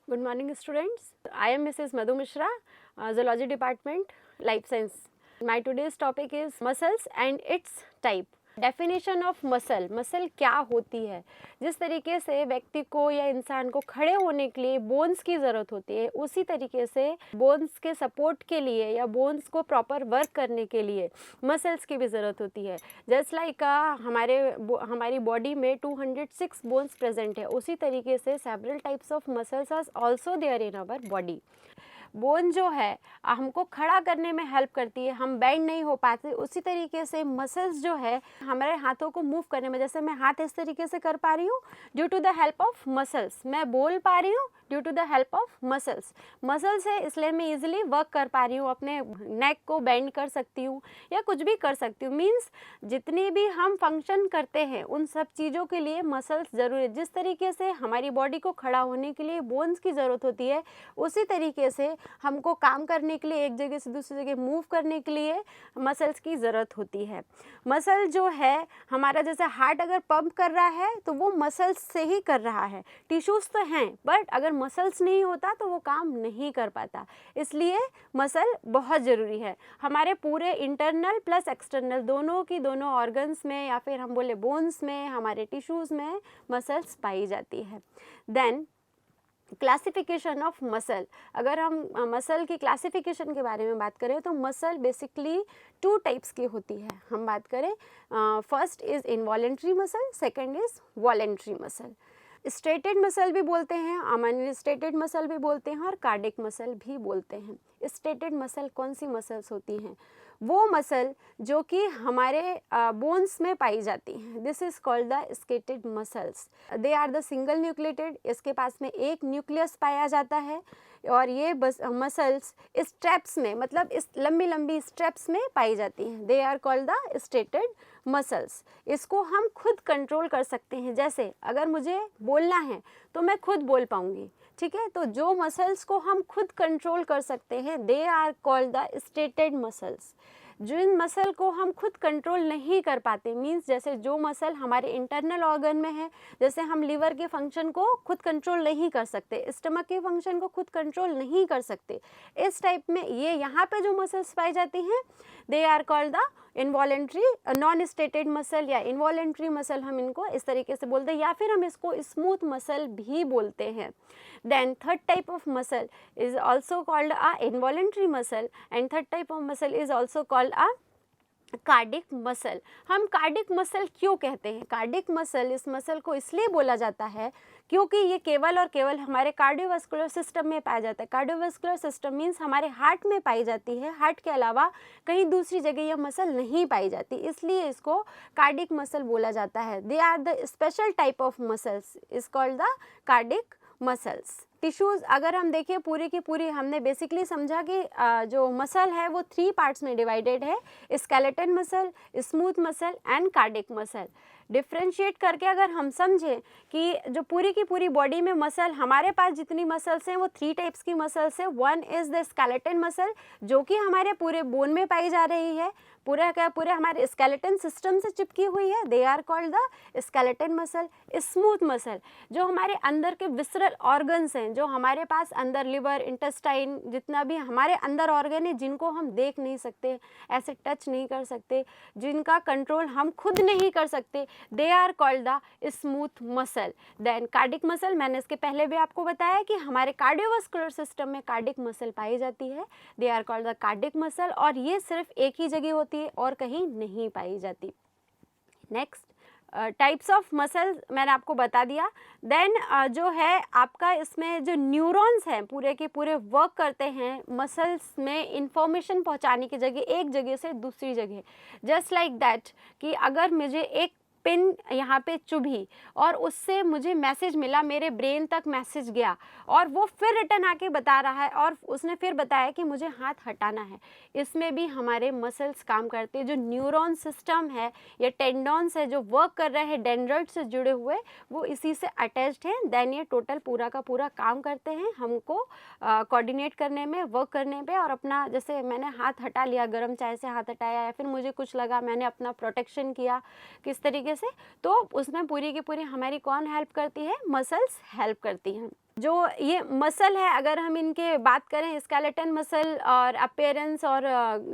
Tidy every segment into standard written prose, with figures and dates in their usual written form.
Good morning, students. I am Mrs. Madhu Mishra, Zoology Department, Life Science. My today's topic is muscles and its type. Definition of muscle, muscle क्या होती है। जिस तरीके से व्यक्ति को या इंसान को खड़े होने के लिए बोन्स की ज़रूरत होती है, उसी तरीके से बोन्स के सपोर्ट के लिए या बोन्स को प्रॉपर वर्क करने के लिए मसल्स की भी ज़रूरत होती है। जस्ट लाइक हमारी बॉडी में 206 बोन्स प्रेजेंट है, उसी तरीके से several types of muscles are also there in our body. Bone जो है हमको खड़ा करने में हेल्प करती है, हम बेंड नहीं हो पाते। उसी तरीके से मसल्स जो है हमारे हाथों को मूव करने में, जैसे मैं हाथ इस तरीके से कर पा रही हूँ due to the help of muscles, मैं बोल पा रही हूँ due to the help of muscles. Muscles है इसलिए मैं इजीली वर्क कर पा रही हूँ, अपने नेक को बेंड कर सकती हूँ या कुछ भी कर सकती हूँ। मीन्स जितनी भी हम फंक्शन करते हैं उन सब चीज़ों के लिए मसल्स ज़रूरी है। जिस तरीके से हमारी बॉडी को खड़ा होने के लिए बोन्स की ज़रूरत होती है, उसी तरीके से हमको काम करने के लिए, एक जगह से दूसरी जगह मूव करने के लिए मसल्स की ज़रूरत होती है। मसल जो है हमारा, जैसे हार्ट अगर पंप कर रहा है तो वो मसल्स से ही कर रहा है। टिश्यूज़ तो हैं बट अगर मसल्स नहीं होता तो वो काम नहीं कर पाता, इसलिए मसल बहुत ज़रूरी है। हमारे पूरे इंटरनल प्लस एक्सटर्नल दोनों की दोनों ऑर्गन्स में या फिर हम बोले बोन्स में, हमारे टिश्यूज़ में मसल्स पाई जाती है। देन क्लासिफिकेशन ऑफ मसल, अगर हम मसल की क्लासिफिकेशन के बारे में बात करें तो मसल बेसिकली 2 टाइप्स की होती है। हम बात करें, first is involuntary muscle, second is voluntary muscle. Striated muscle भी बोलते हैं, अनस्ट्रेटेड मसल भी बोलते हैं और कार्डिक मसल भी बोलते हैं। स्ट्रेटेड मसल कौन सी मसल्स होती हैं? वो मसल जो कि हमारे बोन्स में पाई जाती हैं, this is called the skeletal muscles. They are the single nucleated, इसके पास में एक न्यूक्लियस पाया जाता है और ये मसल्स स्ट्रेप्स में, मतलब इस लंबी लंबी स्ट्रेप्स में पाई जाती हैं। They are called the striated muscles. इसको हम खुद कंट्रोल कर सकते हैं, जैसे अगर मुझे बोलना है तो मैं खुद बोल पाऊँगी, ठीक है। तो जो मसल्स को हम खुद कंट्रोल कर सकते हैं they are called the striated muscles. जिन मसल को हम खुद कंट्रोल नहीं कर पाते, मींस जैसे जो मसल हमारे इंटरनल ऑर्गन में है, जैसे हम लीवर के फंक्शन को खुद कंट्रोल नहीं कर सकते, स्टमक के फंक्शन को खुद कंट्रोल नहीं कर सकते, इस टाइप में ये यहाँ पे जो मसल्स पाई जाती हैं they are called the involuntary non striated muscle या इनवॉलेंट्री मसल, हम इनको इस तरीके से बोलते हैं, या फिर हम इसको स्मूथ मसल भी बोलते हैं। Then third type of muscle is also called a involuntary muscle and third type of muscle is also called a cardiac muscle. हम कार्डिक मसल क्यों कहते हैं? कार्डिक मसल, इस मसल को इसलिए बोला जाता है क्योंकि ये केवल और केवल हमारे कार्डियोवास्कुलर सिस्टम में पाया जाता है। कार्डियोवास्कुलर सिस्टम मीन्स हमारे हार्ट में पाई जाती है, हार्ट के अलावा कहीं दूसरी जगह यह मसल नहीं पाई जाती, इसलिए इसको कार्डिक मसल बोला जाता है। They are the special type of muscles is called the cardiac muscles. Tissues अगर हम देखें पूरी की पूरी, हमने बेसिकली समझा कि जो मसल है वो 3 पार्ट्स में डिवाइडेड है, skeleton muscle, smooth muscle and cardiac muscle. Differentiate करके अगर हम समझें कि जो पूरी की पूरी बॉडी में मसल, हमारे पास जितनी मसल्स हैं वो 3 टाइप्स की मसल्स हैं। One is the skeleton muscle जो कि हमारे पूरे बोन में पाई जा रही है, पूरा का पूरे हमारे स्केलेटन सिस्टम से चिपकी हुई है, they are called the skeleton muscle. Smooth muscle जो हमारे अंदर के विसरल ऑर्गन्स हैं, जो हमारे पास अंदर लिवर, इंटेस्टाइन, जितना भी हमारे अंदर ऑर्गन है जिनको हम देख नहीं सकते, ऐसे टच नहीं कर सकते, जिनका कंट्रोल हम खुद नहीं कर सकते, they are called the smooth muscle. Then cardiac muscle, मैंने इसके पहले भी आपको बताया कि हमारे कार्डियोवास्कुलर सिस्टम में कार्डिक मसल पाई जाती है, they are called the cardiac muscle, और ये सिर्फ एक ही जगह होती है और कहीं नहीं पाई जाती। नेक्स्ट टाइप्स ऑफ मसल मैंने आपको बता दिया। देन जो है आपका इसमें जो न्यूरॉन्स हैं पूरे के पूरे वर्क करते हैं मसल्स में इंफॉर्मेशन पहुंचाने की जगह, एक जगह से दूसरी जगह। जस्ट लाइक दैट कि अगर मुझे एक पिन यहाँ पे चुभी और उससे मुझे मैसेज मिला, मेरे ब्रेन तक मैसेज गया और वो फिर रिटर्न आके बता रहा है और उसने फिर बताया कि मुझे हाथ हटाना है, इसमें भी हमारे मसल्स काम करते हैं। जो न्यूरॉन सिस्टम है या टेंडॉन्स है जो वर्क कर रहे हैं डेंड्राइट से जुड़े हुए, वो इसी से अटैच्ड हैं। देन ये टोटल पूरा का पूरा काम करते हैं हमको कोऑर्डिनेट करने में, वर्क करने पे, और अपना, जैसे मैंने हाथ हटा लिया, गर्म चाय से हाथ हटाया या फिर मुझे कुछ लगा, मैंने अपना प्रोटेक्शन किया किस तरीके से, तो उसमें पूरी की पूरी हमारी कौन हेल्प करती है? मसल्स हेल्प करती हैं। जो ये मसल है, अगर हम इनके बात करें स्केलेटन मसल और अपीयरेंस और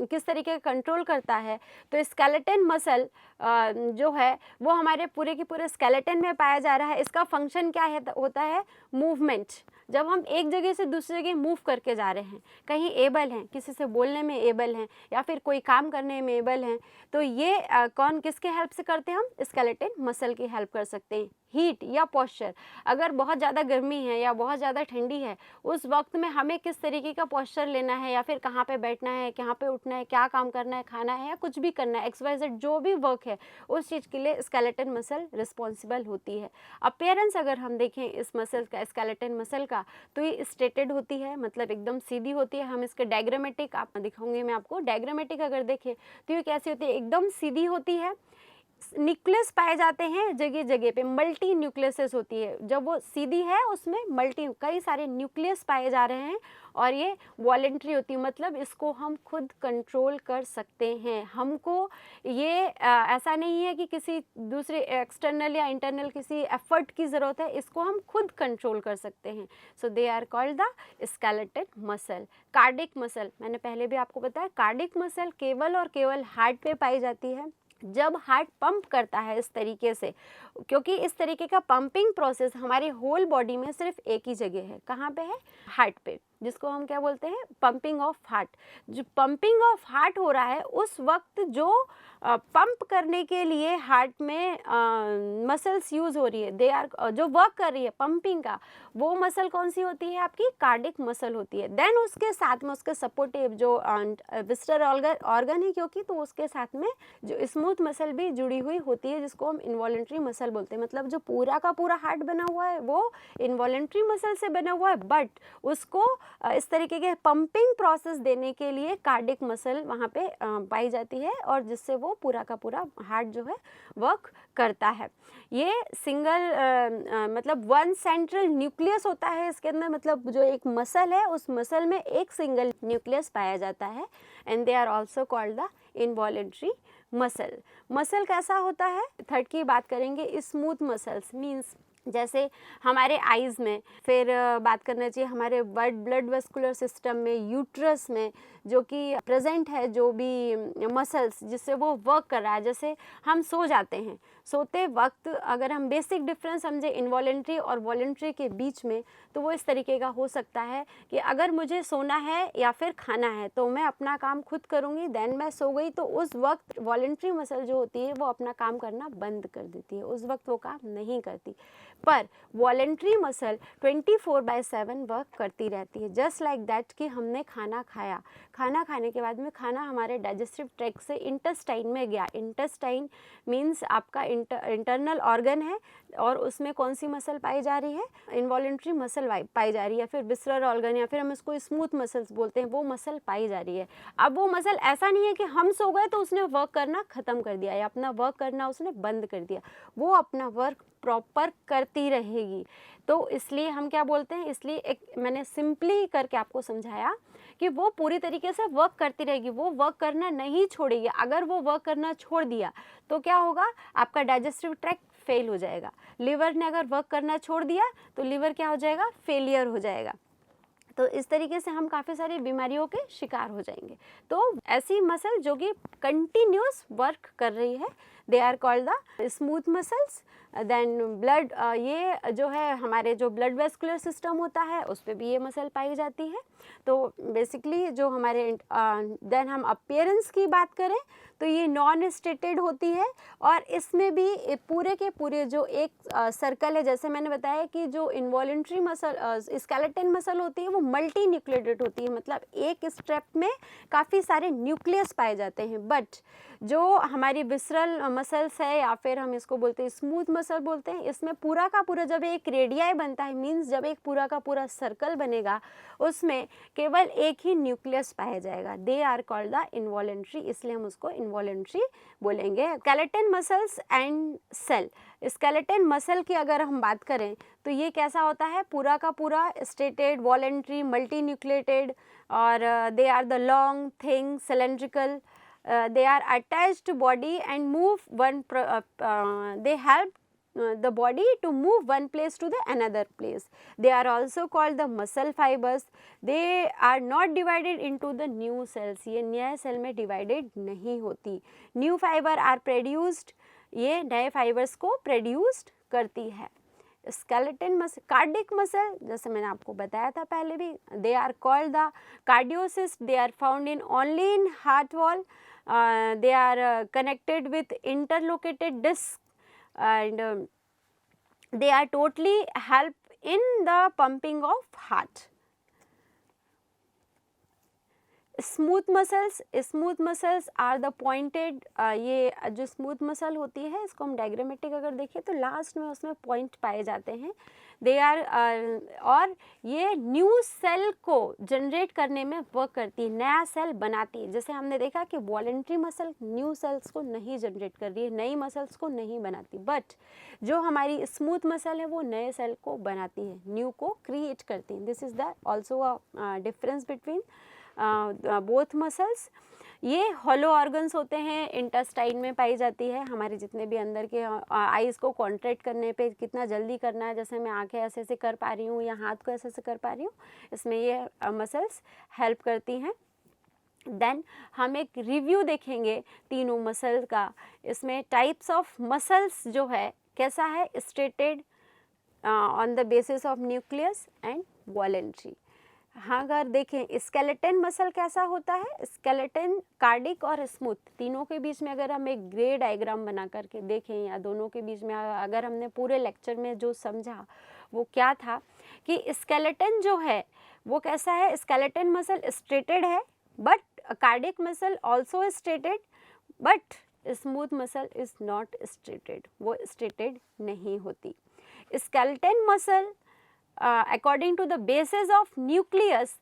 किस तरीके का कंट्रोल करता है, तो स्केलेटन मसल जो है वो हमारे पूरे के पूरे स्केलेटन में पाया जा रहा है। इसका फंक्शन क्या है, होता है मूवमेंट। जब हम एक जगह से दूसरी जगह मूव करके जा रहे हैं, कहीं एबल हैं, किसी से बोलने में एबल हैं या फिर कोई काम करने में एबल हैं, तो ये कौन किसके हेल्प से करते हैं, हम स्केलेटन मसल की हेल्प कर सकते हैं। हीट या पॉस्चर, अगर बहुत ज़्यादा गर्मी है या बहुत ज़्यादा ठंडी है, उस वक्त में हमें किस तरीके का पॉस्चर लेना है या फिर कहाँ पे बैठना है, कहाँ पे उठना है, क्या काम करना है, खाना है या कुछ भी करना है, XYZ जो भी वर्क है, उस चीज़ के लिए स्केलेटन मसल रिस्पॉन्सिबल होती है। अपीयरेंस अगर हम देखें इस मसल का, स्केलेटन मसल का, तो ये स्ट्रेटेड होती है, मतलब एकदम सीधी होती है। हम इसके डायग्रामेटिक आप दिखाऊंगी मैं आपको। डायग्रामेटिक अगर देखें तो ये कैसी होती है, एकदम सीधी होती है। न्यूक्लियस पाए जाते हैं जगह जगह पे, मल्टी न्यूक्लियसेस होती है। जब वो सीधी है उसमें कई सारे न्यूक्लियस पाए जा रहे हैं और ये वॉलेंट्री होती है, मतलब इसको हम खुद कंट्रोल कर सकते हैं। हमको ये ऐसा नहीं है कि किसी दूसरे एक्सटर्नल या इंटरनल किसी एफर्ट की ज़रूरत है, इसको हम खुद कंट्रोल कर सकते हैं। So they are called the skeleton muscle. Cardiac muscle, मैंने पहले भी आपको बताया, कार्डिक मसल केवल और केवल हार्ट पे पाई जाती है। जब हार्ट पंप करता है इस तरीके से, क्योंकि इस तरीके का पंपिंग प्रोसेस हमारे होल बॉडी में सिर्फ एक ही जगह है, कहाँ पे है, हार्ट पे, जिसको हम क्या बोलते हैं, पंपिंग ऑफ हार्ट। जो पंपिंग ऑफ हार्ट हो रहा है उस वक्त जो पंप करने के लिए हार्ट में मसल्स यूज़ हो रही है, दे आर जो वर्क कर रही है पंपिंग का, वो मसल कौन सी होती है, आपकी कार्डिक मसल होती है। देन उसके साथ में उसके सपोर्टिव जो विस्टरल ऑर्गन है, क्योंकि तो उसके साथ में जो स्मूथ मसल भी जुड़ी हुई होती है, जिसको हम इन्वॉलेंट्री मसल बोलते हैं। मतलब जो पूरा का पूरा हार्ट बना हुआ है वो इन्वॉलेंट्री मसल से बना हुआ है, बट उसको इस तरीके के पंपिंग प्रोसेस देने के लिए कार्डिक मसल वहाँ पे पाई जाती है, और जिससे वो पूरा का पूरा हार्ट जो है वर्क करता है। ये सिंगल मतलब वन सेंट्रल न्यूक्लियस होता है इसके अंदर, मतलब जो एक मसल है उस मसल में एक सिंगल न्यूक्लियस पाया जाता है, and they are also called the involuntary muscle. Muscle कैसा होता है, थर्ड की बात करेंगे, स्मूथ मसल्स मीन्स जैसे हमारे आइज़ में, फिर बात करना चाहिए हमारे ब्लड वेस्कुलर सिस्टम में, यूट्रस में जो कि प्रेजेंट है, जो भी मसल्स जिससे वो वर्क कर रहा है। जैसे हम सो जाते हैं, सोते वक्त अगर हम बेसिक डिफरेंस समझे इनवॉलेंट्री और वॉलेंट्री के बीच में, तो वो इस तरीके का हो सकता है कि अगर मुझे सोना है या फिर खाना है तो मैं अपना काम खुद करूँगी, देन मैं सो गई, तो उस वक्त वॉलेंट्री मसल जो होती है वो अपना काम करना बंद कर देती है, उस वक्त वो काम नहीं करती। पर वॉलेंट्री मसल 24/7 वर्क करती रहती है। जस्ट लाइक दैट कि हमने खाना खाया, खाना खाने के बाद में खाना हमारे डाइजेस्टिव ट्रैक्ट से इंटेस्टाइन में गया। इंटेस्टाइन मीन्स आपका इंटरनल ऑर्गन है, और उसमें कौन सी मसल पाई जा रही है, इनवॉलेंट्री मसल पाई जा रही है, फिर विसरल ऑर्गन या फिर हम इसको स्मूथ मसल्स बोलते हैं, वो मसल पाई जा रही है। अब वो मसल ऐसा नहीं है कि हम सो गए तो उसने वर्क करना ख़त्म कर दिया या अपना वर्क करना उसने बंद कर दिया, वो अपना वर्क प्रॉपर करती रहेगी। तो इसलिए हम क्या बोलते हैं, इसलिए एक मैंने सिंपली करके आपको समझाया कि वो पूरी तरीके से वर्क करती रहेगी, वो वर्क करना नहीं छोड़ेगी। अगर वो वर्क करना छोड़ दिया तो क्या होगा, आपका डाइजेस्टिव ट्रैक्ट फेल हो जाएगा। लिवर ने अगर वर्क करना छोड़ दिया तो लिवर क्या हो जाएगा, फेलियर हो जाएगा। तो इस तरीके से हम काफ़ी सारी बीमारियों के शिकार हो जाएंगे। तो ऐसी मसल जो कि कंटिन्यूस वर्क कर रही है, they are called the smooth muscles. Then blood, ये जो है हमारे जो ब्लड वेस्कुलर सिस्टम होता है उस पर भी ये मसल पाई जाती है। तो बेसिकली जो हमारे देन हम अपीयरेंस की बात करें तो ये नॉन स्टेटेड होती है, और इसमें भी पूरे के पूरे जो एक सर्कल है, जैसे मैंने बताया कि जो इनवॉलेंट्री मसल स्केलेटन मसल होती है वो मल्टी न्यूक्लिएटेड होती है, मतलब एक स्ट्रेप में काफ़ी सारे न्यूक्लियस पाए जाते हैं। बट जो हमारी विसरल मसल्स है या फिर हम इसको बोलते हैं स्मूथ मसल बोलते हैं, इसमें पूरा का पूरा जब एक रेडियाई बनता है, मीन्स जब एक पूरा का पूरा सर्कल बनेगा उसमें केवल एक ही न्यूक्लियस पाया जाएगा। They are called the involuntary, इसलिए हम उसको इनवॉलेंट्री बोलेंगे। Skeleton muscles and cell, skeleton muscle की अगर हम बात करें तो ये कैसा होता है, पूरा का पूरा स्टेटेड, वॉलेंट्री, मल्टी न्यूक्लिएटेड, और they are the long thing cylindrical, they are attached to body and move they help the body to move one place to the another place. They are also called the muscle fibers. They are not divided into the new cells. ये नए cell में divided नहीं होती. New fiber are produced, ये नए fibers को produced करती है. स्केलेटन मसल, कार्डिक मसल, जैसे मैंने आपको बताया था पहले भी, they are called the cardiocytes. They are found in only in heart wall. They are connected with interlocated disc and they are totally help in the pumping of heart. Smooth muscles are the pointed. ये जो smooth muscle होती है इसको हम diagrammatic अगर देखें तो last में उसमें पॉइंट पाए जाते हैं. दे आर और ये न्यू सेल को जनरेट करने में वर्क करती है, नया सेल बनाती है. जैसे हमने देखा कि वॉलेंट्री मसल न्यू सेल्स को नहीं जनरेट कर रही है, नई मसल्स को नहीं बनाती, बट जो हमारी स्मूथ मसल है वो नए सेल को बनाती है, न्यू को क्रिएट करती है. This is the also a difference between both muscles. ये हॉलो ऑर्गन्स होते हैं, इंटेस्टाइन में पाई जाती है. हमारे जितने भी अंदर के आइज़ को कॉन्ट्रैक्ट करने पे कितना जल्दी करना है, जैसे मैं आंखें ऐसे ऐसे कर पा रही हूँ या हाथ को ऐसे ऐसे कर पा रही हूँ, इसमें ये मसल्स हेल्प करती हैं. देन हम एक रिव्यू देखेंगे तीनों मसल का. इसमें टाइप्स ऑफ मसल्स जो है कैसा है, stated on the basis of nucleus and voluntary. हाँ, अगर देखें स्केलेटन मसल कैसा होता है, स्केलेटन, कार्डिक और स्मूथ, तीनों के बीच में अगर हम एक ग्रे डायग्राम बना करके देखें या दोनों के बीच में अगर हमने पूरे लेक्चर में जो समझा वो क्या था कि स्केलेटन जो है वो कैसा है, स्केलेटन मसल स्ट्रेटेड है, but cardiac muscle also striated, but smooth muscle is not striated, वो स्ट्रेटेड नहीं होती. Skeleton muscle according to the basis of nucleus,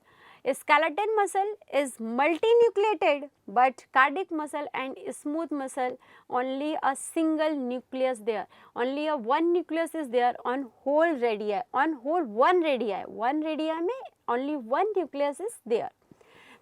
skeleton muscle is multinucleated, but cardiac muscle and smooth muscle only a single nucleus there, only a one nucleus is there on whole radii, on whole one radii में only one nucleus is there.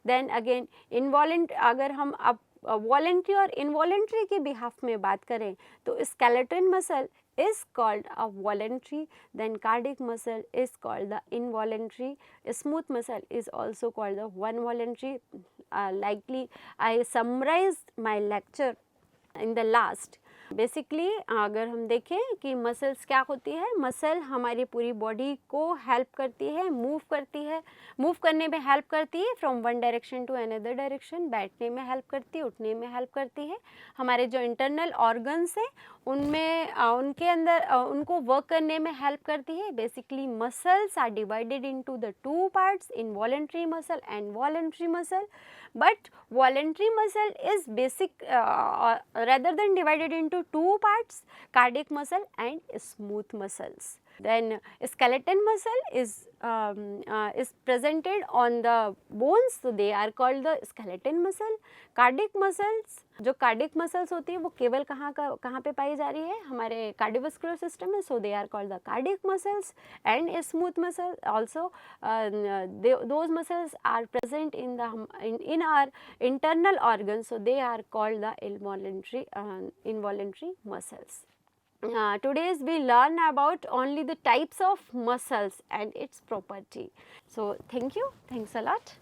Then again अगर हम अब voluntary और involuntary के behalf में बात करें तो skeleton muscle is called a voluntary, then cardiac muscle is called the involuntary, smooth muscle is also called the one voluntary. Likely I summarized my lecture in the last. Basically अगर हम देखें कि muscles क्या होती है, muscle हमारी पूरी body को हेल्प करती है, मूव करती है, मूव करने में हेल्प करती है from one direction to another direction, बैठने में हेल्प करती है, उठने में हेल्प करती है. हमारे जो इंटरनल ऑर्गन्स हैं उनमें उनके अंदर उनको वर्क करने में हेल्प करती है. Basically muscles are divided into the two parts, involuntary muscle and voluntary muscle. But voluntary muscle is basic rather than divided into two parts, cardiac muscle and smooth muscles. Then skeleton muscle is presented on the bones, so they are called the skeleton muscle. Cardiac muscles, जो cardiac muscles होती है वो केवल कहाँ पे पाई जा रही है, हमारे cardiovascular system में, so they are called the cardiac muscles. And smooth muscle also, those muscles are present in our internal organs, so they are called the involuntary muscles. Today's we learn about only the types of muscles and its property. So thank you, thanks a lot.